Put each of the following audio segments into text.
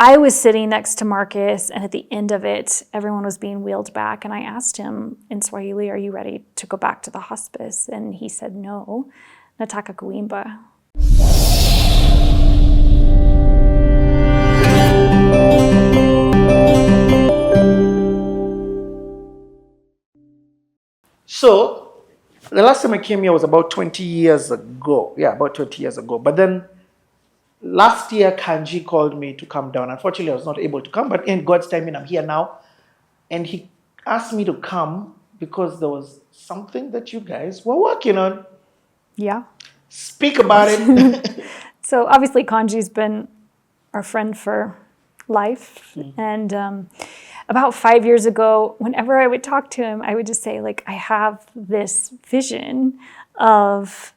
I was sitting next to Marcus, and at the end of it, everyone was being wheeled back, and I asked him in Swahili, "Are you ready to go back to the hospice?" And he said, "No, nataka kuimba." So, the last time I came here was about 20 years ago. Yeah, about 20 years ago. But then last year, Kanji called me to come down. Unfortunately, I was not able to come, but in God's timing, I'm here now. And he asked me to come because there was something that you guys were working on. Yeah. Speak about it. So obviously, Kanji's been our friend for life. And about 5 years ago, whenever I would talk to him, I would just say, like, I have this vision of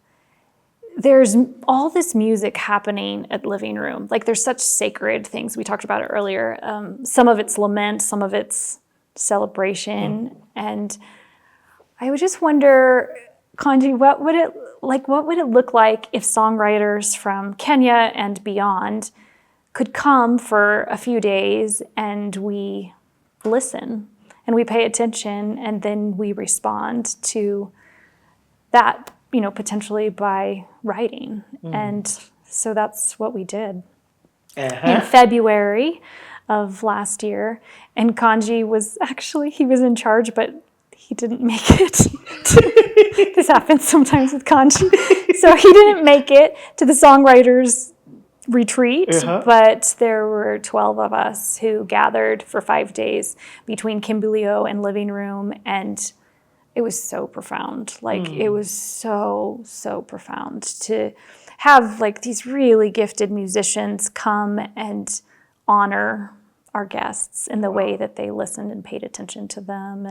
there's all this music happening at Living Room. Like, there's such sacred things. We talked about it earlier. Some of it's lament, some of it's celebration. And I would just wonder, Kanji, what would it look like if songwriters from Kenya and beyond could come for a few days and we listen and we pay attention and then we respond to that, potentially by writing. And so that's what we did in February of last year. And Kanji was he was in charge, but he didn't make it. This happens sometimes with Kanji. So he didn't make it to the songwriters retreat, but there were 12 of us who gathered for 5 days between Kimbilio and Living Room, and it was so profound. Like, it was so, so profound to have, like, these really gifted musicians come and honor our guests in the way that they listened and paid attention to them,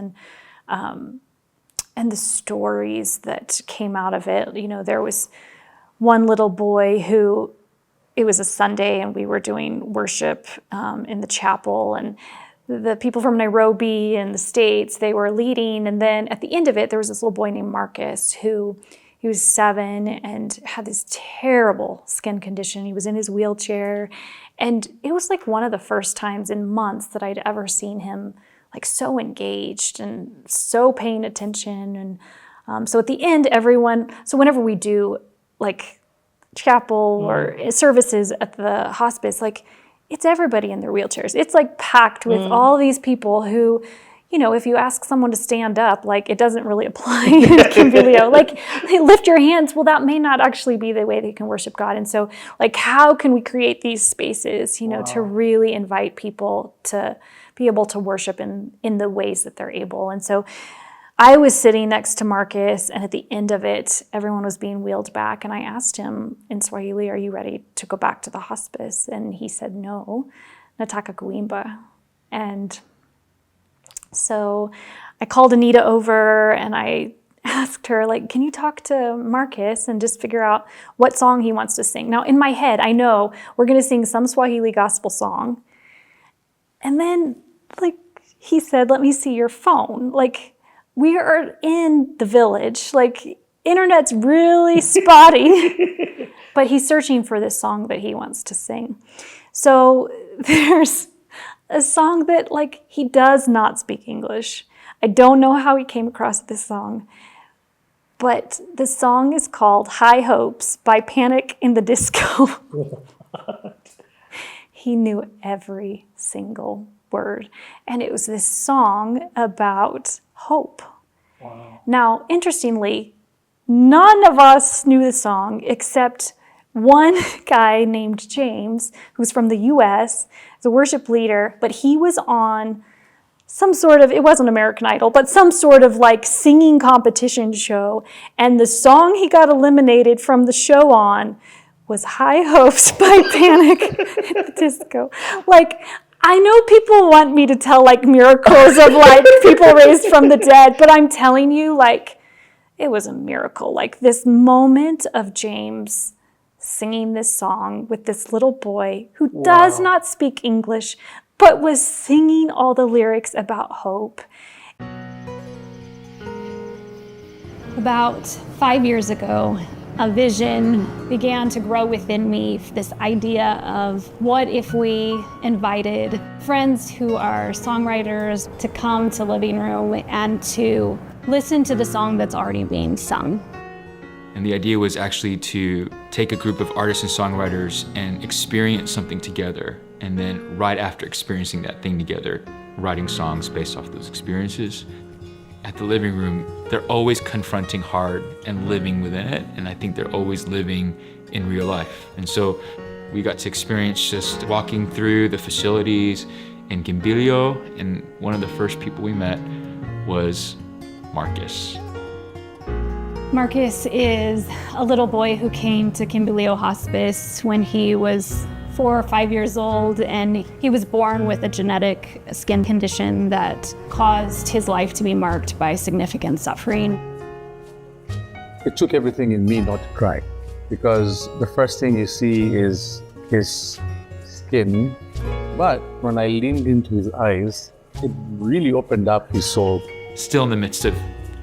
and the stories that came out of it. There was one little boy who, it was a Sunday and we were doing worship in the chapel, and the people from Nairobi and the States, they were leading. And then at the end of it, there was this little boy named Marcus who, he was 7 and had this terrible skin condition. He was in his wheelchair. And it was like one of the first times in months that I'd ever seen him like so engaged and so paying attention. And so at the end, so whenever we do like chapel or services at the hospice, like, it's everybody in their wheelchairs. It's like packed with all these people who, if you ask someone to stand up, like, it doesn't really apply in Kimbilio. Like, they lift your hands. Well, that may not actually be the way they can worship God. And so, like, how can we create these spaces, to really invite people to be able to worship in the ways that they're able? And so I was sitting next to Marcus, and at the end of it, everyone was being wheeled back, and I asked him in Swahili, "Are you ready to go back to the hospice?" And he said, "No, nataka kuimba." And so I called Anita over, and I asked her, like, can you talk to Marcus and just figure out what song he wants to sing? Now, in my head, I know we're going to sing some Swahili gospel song. And then, like, he said, "Let me see your phone." Like, we are in the village, like, internet's really spotty, but he's searching for this song that he wants to sing. So there's a song that, like, he does not speak English. I don't know how he came across this song, but the song is called High Hopes by Panic in the Disco. He knew every single word. And it was this song about hope. Wow. Now, interestingly, none of us knew the song except one guy named James, who's from the U.S., is a worship leader, but he was on some sort of, it wasn't American Idol, but some sort of like singing competition show. And the song he got eliminated from the show on was High Hopes by Panic at the Disco. Like, I know people want me to tell like miracles of like people raised from the dead, but I'm telling you, like, it was a miracle. Like, this moment of James singing this song with this little boy who does not speak English, but was singing all the lyrics about hope. About 5 years ago, a vision began to grow within me, this idea of what if we invited friends who are songwriters to come to Living Room and to listen to the song that's already being sung. And the idea was actually to take a group of artists and songwriters and experience something together. And then right after experiencing that thing together, writing songs based off those experiences. At the Living Room, they're always confronting hard and living within it. And I think they're always living in real life. And so we got to experience just walking through the facilities in Kimbilio. And one of the first people we met was Marcus. Marcus is a little boy who came to Kimbilio Hospice when he was 4 or 5 years old, and he was born with a genetic skin condition that caused his life to be marked by significant suffering. It took everything in me not to cry, because the first thing you see is his skin, but when I leaned into his eyes, it really opened up his soul. Still in the midst of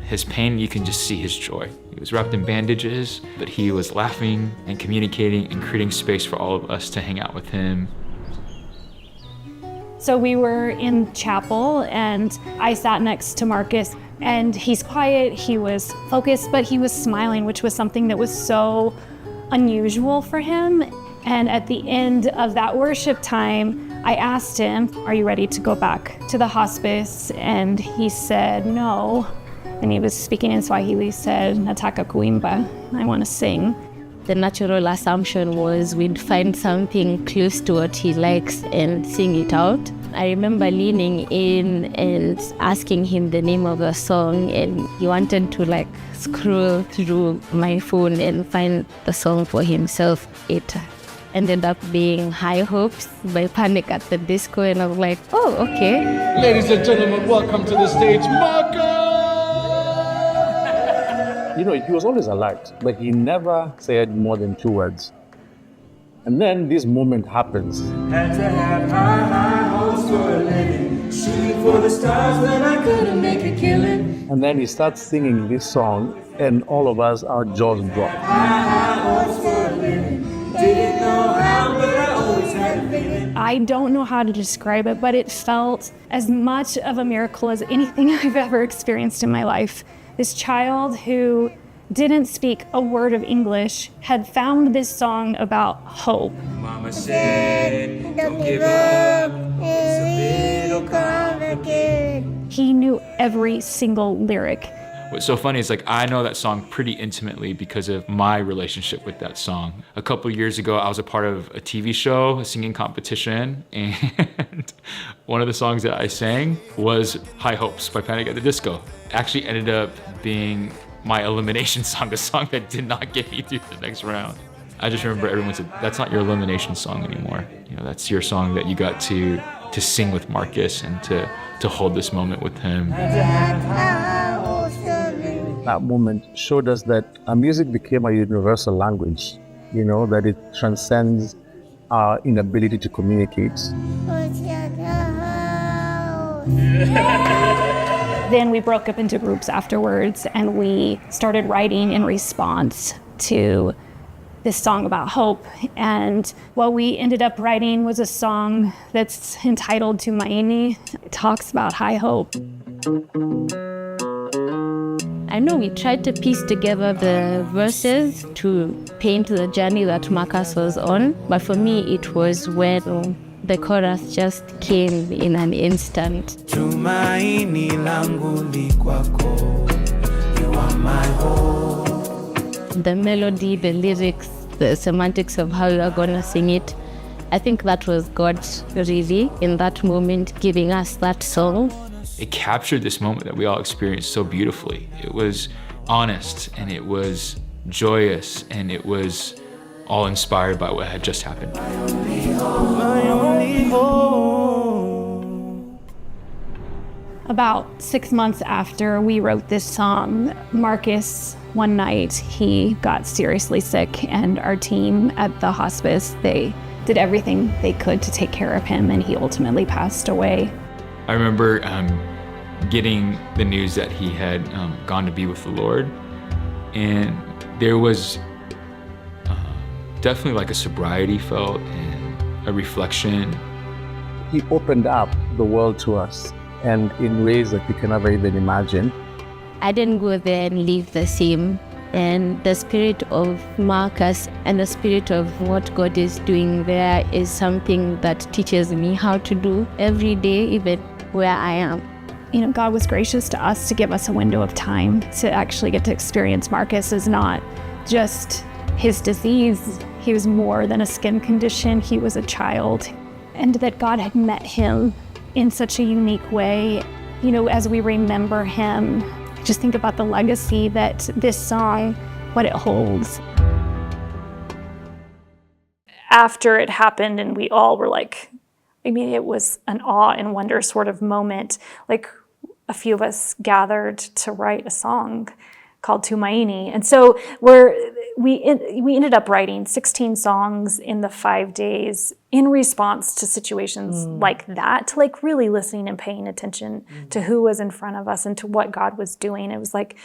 his pain, you can just see his joy. He was wrapped in bandages, but he was laughing and communicating and creating space for all of us to hang out with him. So we were in chapel, and I sat next to Marcus, and he's quiet, he was focused, but he was smiling, which was something that was so unusual for him. And at the end of that worship time, I asked him, "Are you ready to go back to the hospice?" And he said, "No." And he was speaking in Swahili, said, "Nataka kuimba," I want to sing. The natural assumption was we'd find something close to what he likes and sing it out. I remember leaning in and asking him the name of the song, and he wanted to scroll through my phone and find the song for himself. It ended up being High Hopes by Panic at the Disco, and I was like, oh, okay. Ladies and gentlemen, welcome to the stage, Micah! You know, he was always alert, but he never said more than 2 words. And then this moment happens. Had to have high hopes for a living, shooting for the stars, but I couldn't make a killing. And then he starts singing this song, and all of us, our jaws drop. High hopes for a living, didn't know how, but I always had a feeling. I don't know how to describe it, but it felt as much of a miracle as anything I've ever experienced in my life. This child who didn't speak a word of English had found this song about hope. Mama said, don't give up, it's a little complicated. He knew every single lyric. What's so funny is I know that song pretty intimately because of my relationship with that song. A couple years ago, I was a part of a TV show, a singing competition, and one of the songs that I sang was High Hopes by Panic at the Disco. Actually ended up being my elimination song, a song that did not get me through the next round. I just remember everyone said, that's not your elimination song anymore. You know, that's your song that you got to sing with Marcus and to hold this moment with him. That moment showed us that our music became a universal language, you know, that it transcends our inability to communicate. Then we broke up into groups afterwards, and we started writing in response to this song about hope. And what we ended up writing was a song that's entitled Tumaini. It talks about high hope. I know we tried to piece together the verses to paint the journey that Marcus was on, but for me it was when the chorus just came in an instant. Tumaini langu li kwako, you are my hope. The melody, the lyrics, the semantics of how you are going to sing it, I think that was God really in that moment giving us that song. It captured this moment that we all experienced so beautifully. It was honest, and it was joyous, and it was all inspired by what had just happened. My only hope. About 6 months after we wrote this song, Marcus, one night, he got seriously sick, and our team at the hospice, they did everything they could to take care of him, and he ultimately passed away. I remember getting the news that he had gone to be with the Lord, and there was definitely like a sobriety felt and a reflection. He opened up the world to us, and in ways that we can never even imagine. I didn't go there and leave the same. And the spirit of Marcus and the spirit of what God is doing there is something that teaches me how to do every day, even where I am. You know, God was gracious to us to give us a window of time to actually get to experience Marcus as not just his disease. He was more than a skin condition. He was a child. And that God had met him in such a unique way. You know, as we remember him, just think about the legacy that this song, what it holds. After it happened and we all were like, I mean, it was an awe and wonder sort of moment. Like, a few of us gathered to write a song called Tumaini. And so we ended up writing 16 songs in the 5 days in response to situations like that, to like really listening and paying attention to who was in front of us and to what God was doing. It was like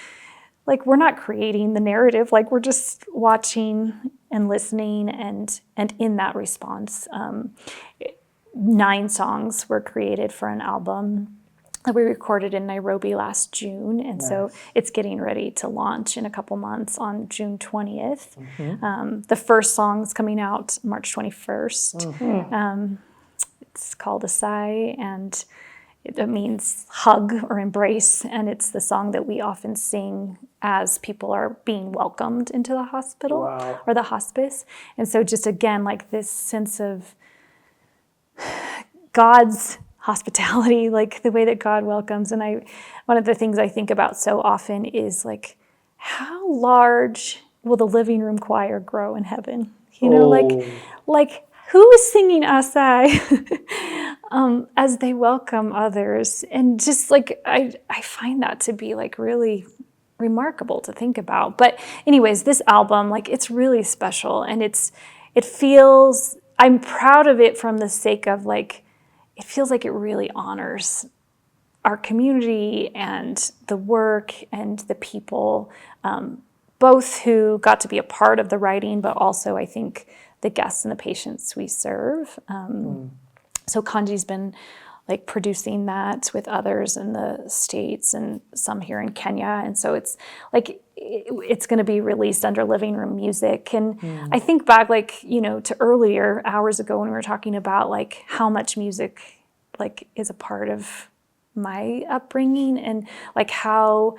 we're not creating the narrative, like we're just watching and listening and in that response. 9 songs were created for an album that we recorded in Nairobi last June. And so it's getting ready to launch in a couple months on June 20th. The first song's coming out March 21st. It's called Asai, and it means hug or embrace. And it's the song that we often sing as people are being welcomed into the hospital or the hospice. And so just again, like this sense of God's hospitality, like the way that God welcomes. And one of the things I think about so often is like, how large will the living room choir grow in heaven? You know, like who is singing Asai as they welcome others? And just like, I find that to be like really remarkable to think about. But anyways, this album, like it's really special, and it feels, I'm proud of it from the sake of like, it feels like it really honors our community and the work and the people, both who got to be a part of the writing, but also I think the guests and the patients we serve. So Kanji's been like producing that with others in the States and some here in Kenya. And so it's like, it's going to be released under Living Room Music. And I think back like, you know, to earlier hours ago when we were talking about like how much music like is a part of my upbringing, and like how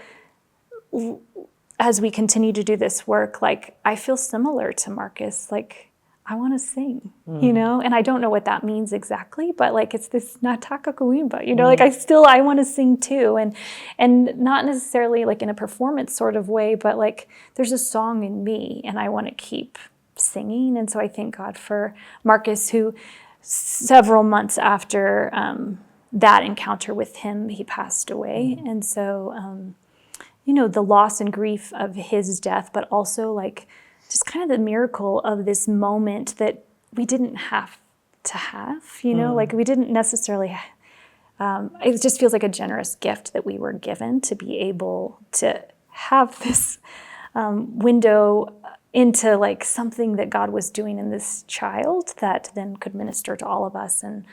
as we continue to do this work, like I feel similar to Marcus, like I want to sing, you know, and I don't know what that means exactly, but like it's this nataka kuimba, you know, like I want to sing too, and not necessarily like in a performance sort of way, but like there's a song in me and I want to keep singing. And so I thank God for Marcus, who several months after that encounter with him, he passed away. And so, you know, the loss and grief of his death, but also like just kind of the miracle of this moment that we didn't have to have, you know, like we didn't necessarily, it just feels like a generous gift that we were given to be able to have this window into like something that God was doing in this child that then could minister to all of us. And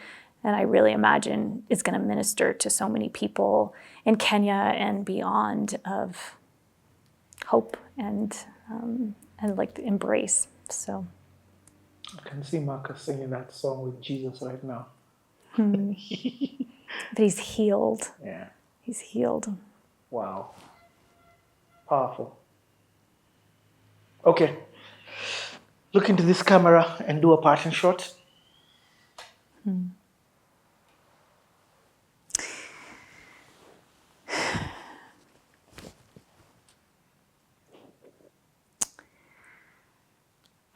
I really imagine it's going to minister to so many people in Kenya and beyond of hope and like the embrace. So I can see Marcus singing that song with Jesus right now. But he's healed. Yeah. He's healed. Wow. Powerful. Okay. Look into this camera and do a parting shot.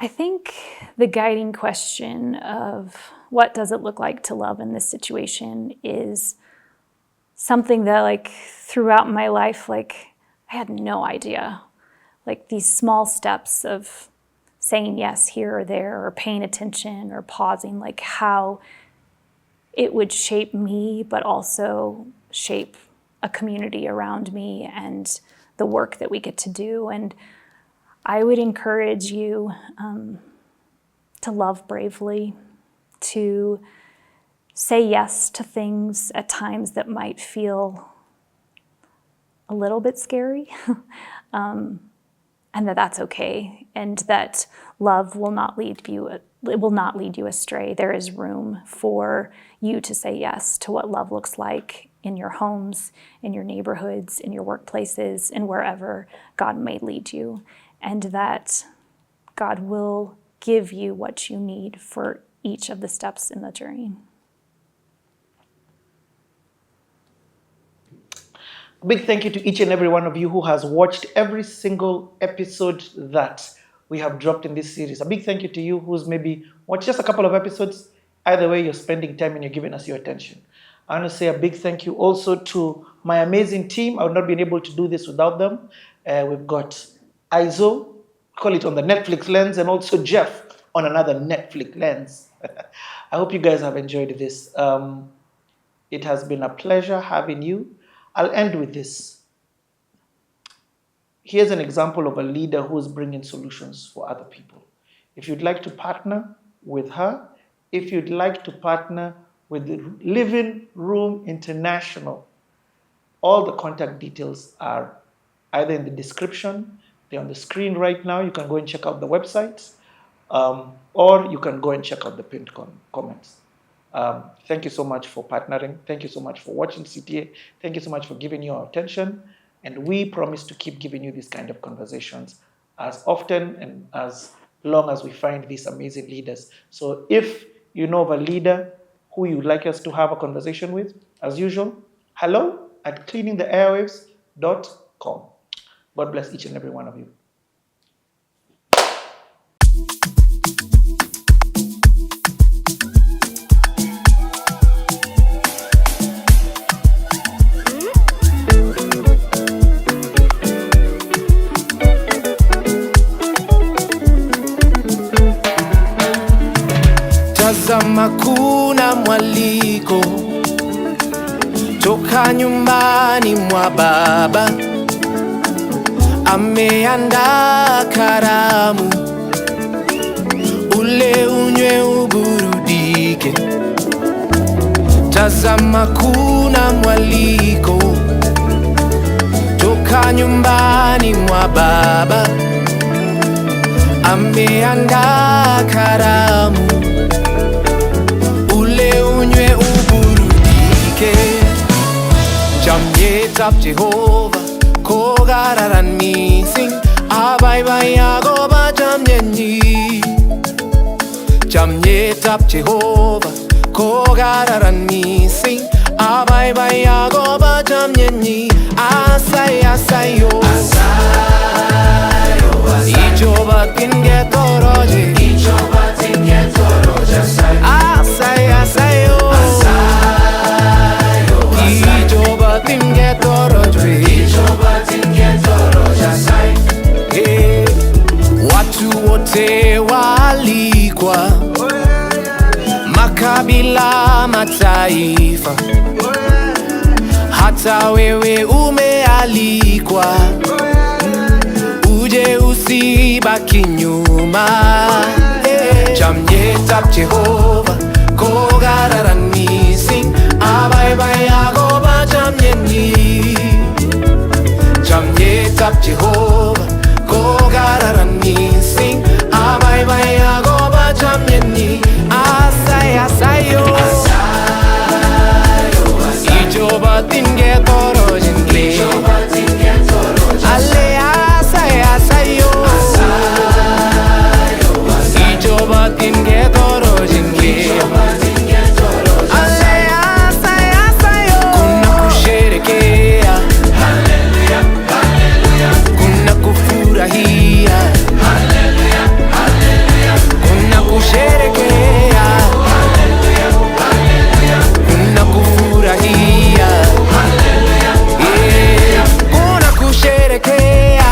I think the guiding question of what does it look like to love in this situation is something that like throughout my life, like I had no idea. Like these small steps of saying yes here or there, or paying attention or pausing, like how it would shape me, but also shape a community around me and the work that we get to do. And I would encourage you to love bravely, to say yes to things at times that might feel a little bit scary, and that's okay, and that love will not lead you astray. There is room for you to say yes to what love looks like in your homes, in your neighborhoods, in your workplaces, and wherever God may lead you, and that God will give you what you need for each of the steps in the journey. A big thank you to each and every one of you who has watched every single episode that we have dropped in this series. A big thank you to you who's maybe watched just a couple of episodes. Either way, you're spending time and you're giving us your attention. I want to say a big thank you also to my amazing team. I would not been able to do this without them. We've got Izo, call it on the Netflix lens, and also Jeff on another Netflix lens. I hope you guys have enjoyed this. It has been a pleasure having you. I'll end with this. Here's an example of a leader who's bringing solutions for other people. If you'd like to partner with her, if you'd like to partner with the Living Room International, all the contact details are either in the description, they're on the screen right now. You can go and check out the website, or you can go and check out the pinned comments. Thank you so much for partnering. Thank you so much for watching CTA. Thank you so much for giving your attention. And we promise to keep giving you these kind of conversations as often and as long as we find these amazing leaders. So if you know of a leader who you'd like us to have a conversation with, as usual, hello@cleaningtheairwaves.com. God bless each and every one of you. Tazama kuna mwaliko toka nyumbani mwa baba, ameandaa karamu, ule unywe uburudike. Tazama kuna mwaliko toka nyumbani mwa baba, ameandaa karamu, ule unywe uburudike. Jamyetap Jehovah kogararan mising, abaybayagoba jamyenyi. Jamyetap Jehovah kogararan mising, abaybayagoba jamyenyi. Asay asayo asayo ijoba tinge toroje, ijoba tinge toroje. Asay asayo ijoba tinge toroje, ijoba tinge toroje. Watu wote walikwa, makabila, mataifa, hata wewe umealikwa, uje usibaki nyuma. Jamyetap Jehovah kogararan mising, abaybayagoba jamyenyi. Jamyetap Jehovah kogararan mising, abaybayagoba jamyenyi. Asay asayo ijoba tinge torojinle, ale asay asayo ijoba tinge torojinle, ale asay asayo. Kuna kusherekea, haleluya haleluya, kuna kufurahia, haleluya haleluya, kuna kusherekea, haleluya haleluya, kuna kufurahia, haleluya haleluya, kuna kusherekea,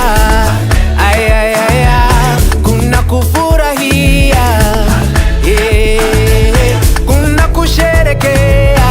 ay ay ay, kuna kufurahia, kuna kusherekea.